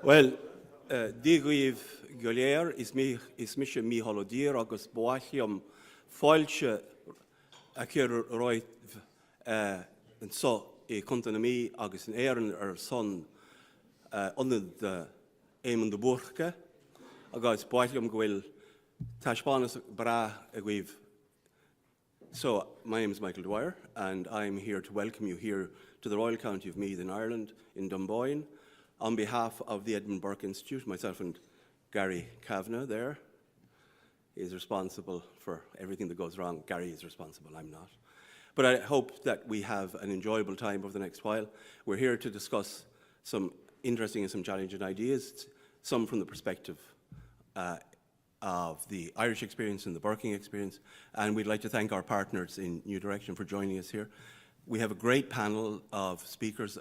Well, dígríomh go léir is mise Mícheál Ó Dír agus báilliam fáilte a cur roiith an so I chunta mí agus an éan son ionad éimeann do búrcha agus báilliam go bhfuil taispeánas bra a gcuimh. So, my name is Michael Dwyer, and I'm here to welcome you here to the Royal County of Meath in Ireland, in Dunboyne, on behalf of the Edmund Burke Institute. Myself and Gary Kavanagh there is responsible for everything that goes wrong. Gary is responsible, I'm not. But I hope that we have an enjoyable time over the next while. We're here to discuss some interesting and some challenging ideas, some from the perspective of the Irish experience and the Burking experience, and we'd like to thank our partners in New Direction for joining us here. We have a great panel of speakers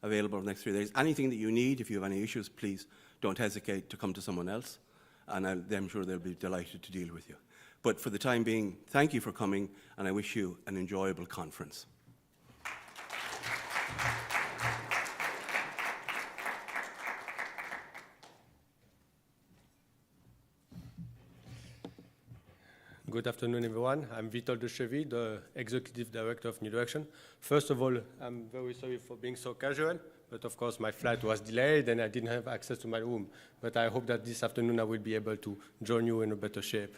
available over the next 3 days. Anything that you need, if you have any issues, please don't hesitate to come to someone else, and I'm sure they'll be delighted to deal with you. But for the time being, thank you for coming, and I wish you an enjoyable conference. Good afternoon, everyone. I'm Witold de Chevy, the Executive Director of New Direction. First of all, I'm very sorry for being so casual, but of course my flight was delayed and I didn't have access to my room. But I hope that this afternoon I will be able to join you in a better shape.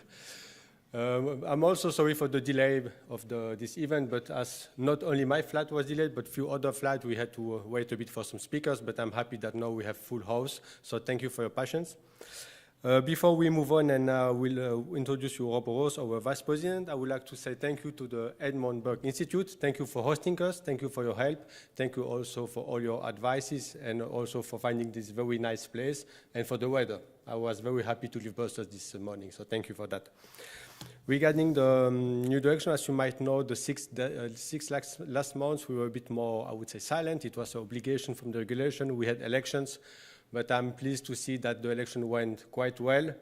I'm also sorry for the delay of this event, but as not only my flight was delayed, but few other flights, we had to wait a bit for some speakers, but I'm happy that now we have full house. So thank you for your patience. Before we move on and we'll introduce you Rob Rose, our Vice President, I would like to say thank you to the Edmund Burke Institute. Thank you for hosting us. Thank you for your help. Thank you also for all your advices and also for finding this very nice place and for the weather. I was very happy to leave Brussels this morning, so thank you for that. Regarding the New Direction, as you might know, the last months we were a bit more, I would say, silent. It was an obligation from the regulation. We had elections. But I'm pleased to see that the election went quite well.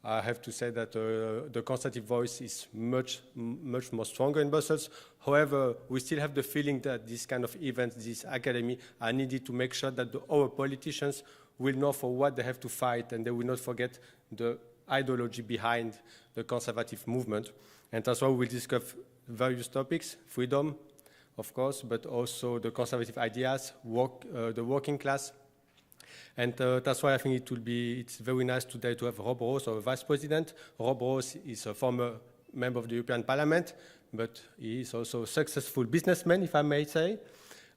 I have to say that the conservative voice is much more stronger in Brussels. However, we still have the feeling that this kind of events, this academy, are needed to make sure that our politicians will know for what they have to fight and they will not forget the ideology behind the conservative movement. And that's why we'll discuss various topics, freedom, of course, but also the conservative ideas, the working class. And that's why I think it's very nice today to have Rob Rose, our Vice President. Rob Rose is a former member of the European Parliament, but he is also a successful businessman, if I may say.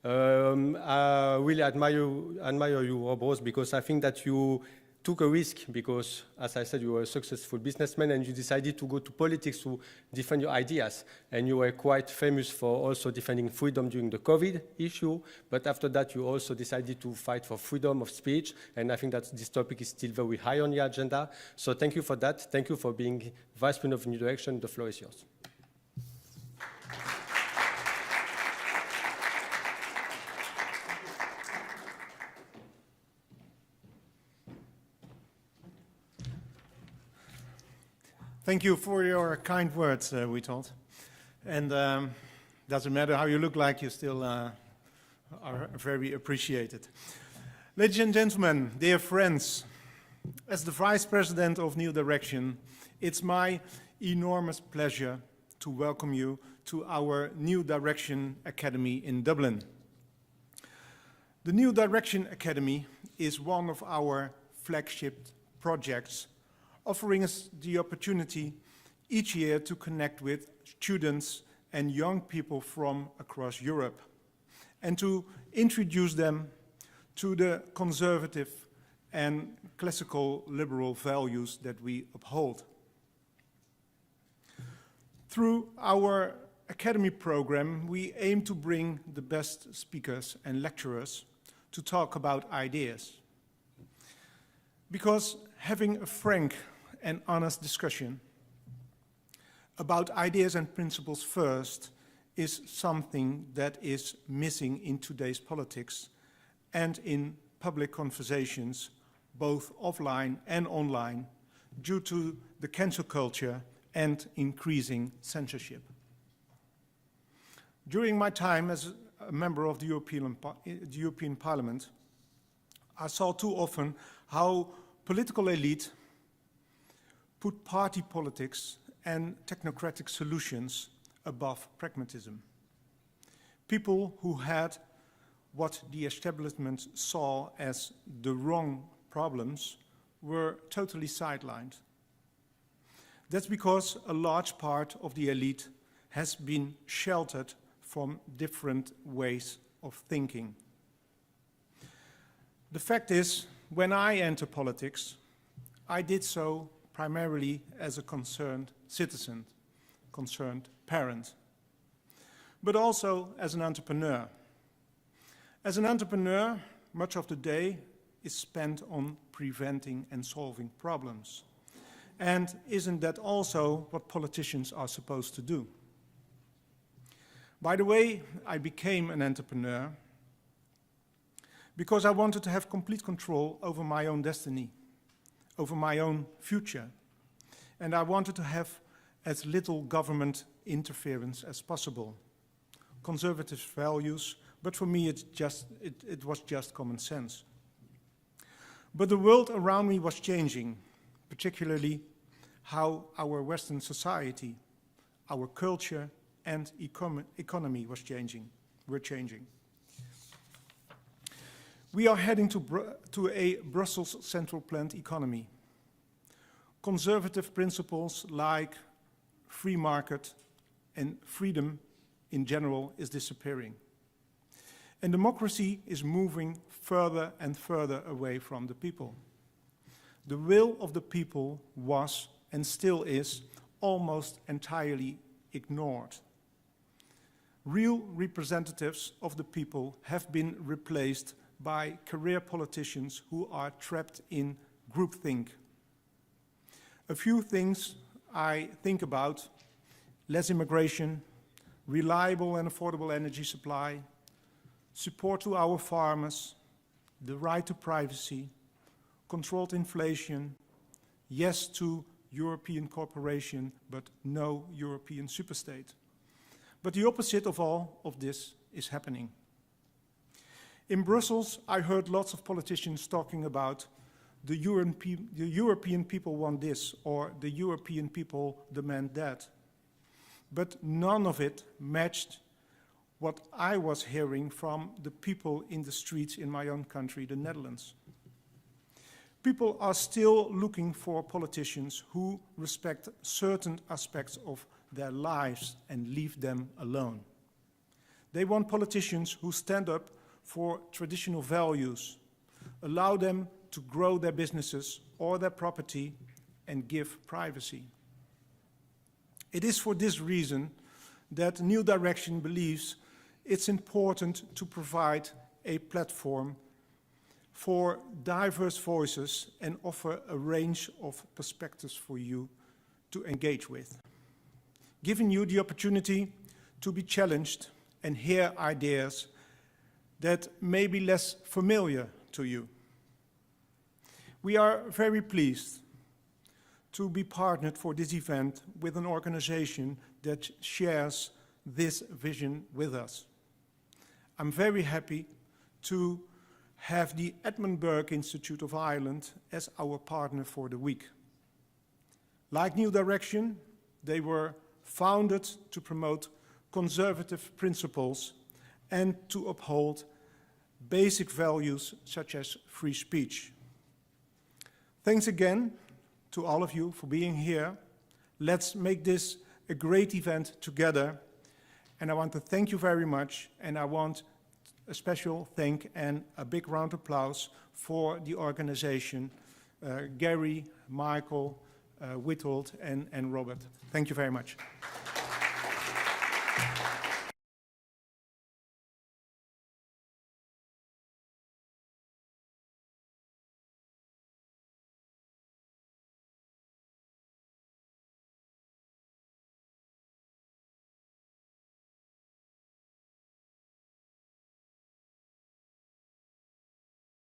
I really admire you, Rob Rose, because I think that you took a risk because, as I said, you were a successful businessman and you decided to go to politics to defend your ideas. And you were quite famous for also defending freedom during the COVID issue. But after that, you also decided to fight for freedom of speech. And I think that this topic is still very high on the agenda. So thank you for that. Thank you for being Vice President of New Direction. The floor is yours. Thank you for your kind words, Witold. And doesn't matter how you look like, you still are very appreciated. Ladies and gentlemen, dear friends, as the Vice President of New Direction, it's my enormous pleasure to welcome you to our New Direction Academy in Dublin. The New Direction Academy is one of our flagship projects, offering us the opportunity each year to connect with students and young people from across Europe and to introduce them to the conservative and classical liberal values that we uphold. Through our academy program, we aim to bring the best speakers and lecturers to talk about ideas. Because having a frank and honest discussion about ideas and principles first is something that is missing in today's politics and in public conversations, both offline and online, due to the cancel culture and increasing censorship. During my time as a member of the European Parliament, I saw too often how political elite put party politics and technocratic solutions above pragmatism. People who had what the establishment saw as the wrong problems were totally sidelined. That's because a large part of the elite has been sheltered from different ways of thinking. The fact is, when I entered politics, I did so primarily as a concerned citizen, concerned parent, but also as an entrepreneur. As an entrepreneur, much of the day is spent on preventing and solving problems. And isn't that also what politicians are supposed to do? By the way, I became an entrepreneur because I wanted to have complete control over my own destiny, over my own future. And I wanted to have as little government interference as possible. Conservative values, but for me it was just common sense. But the world around me was changing, particularly how our Western society, our culture and economy were changing. We are heading to a Brussels central planned economy. Conservative principles like free market and freedom in general is disappearing. And democracy is moving further and further away from the people. The will of the people was and still is almost entirely ignored. Real representatives of the people have been replaced by career politicians who are trapped in groupthink. A few things I think about: less immigration, reliable and affordable energy supply, support to our farmers, the right to privacy, controlled inflation, yes to European cooperation, but no European superstate. But the opposite of all of this is happening. In Brussels, I heard lots of politicians talking about the European people want this, or the European people demand that. But none of it matched what I was hearing from the people in the streets in my own country, the Netherlands. People are still looking for politicians who respect certain aspects of their lives and leave them alone. They want politicians who stand up for traditional values, allow them to grow their businesses or their property, and give privacy. It is for this reason that New Direction believes it's important to provide a platform for diverse voices and offer a range of perspectives for you to engage with, giving you the opportunity to be challenged and hear ideas that may be less familiar to you. We are very pleased to be partnered for this event with an organization that shares this vision with us. I'm very happy to have the Edmund Burke Institute of Ireland as our partner for the week. Like New Direction, they were founded to promote conservative principles and to uphold basic values such as free speech. Thanks again to all of you for being here. Let's make this a great event together. And I want to thank you very much, and I want a special thank and a big round of applause for the organization, Gary, Michael, Witold, and Robert. Thank you very much.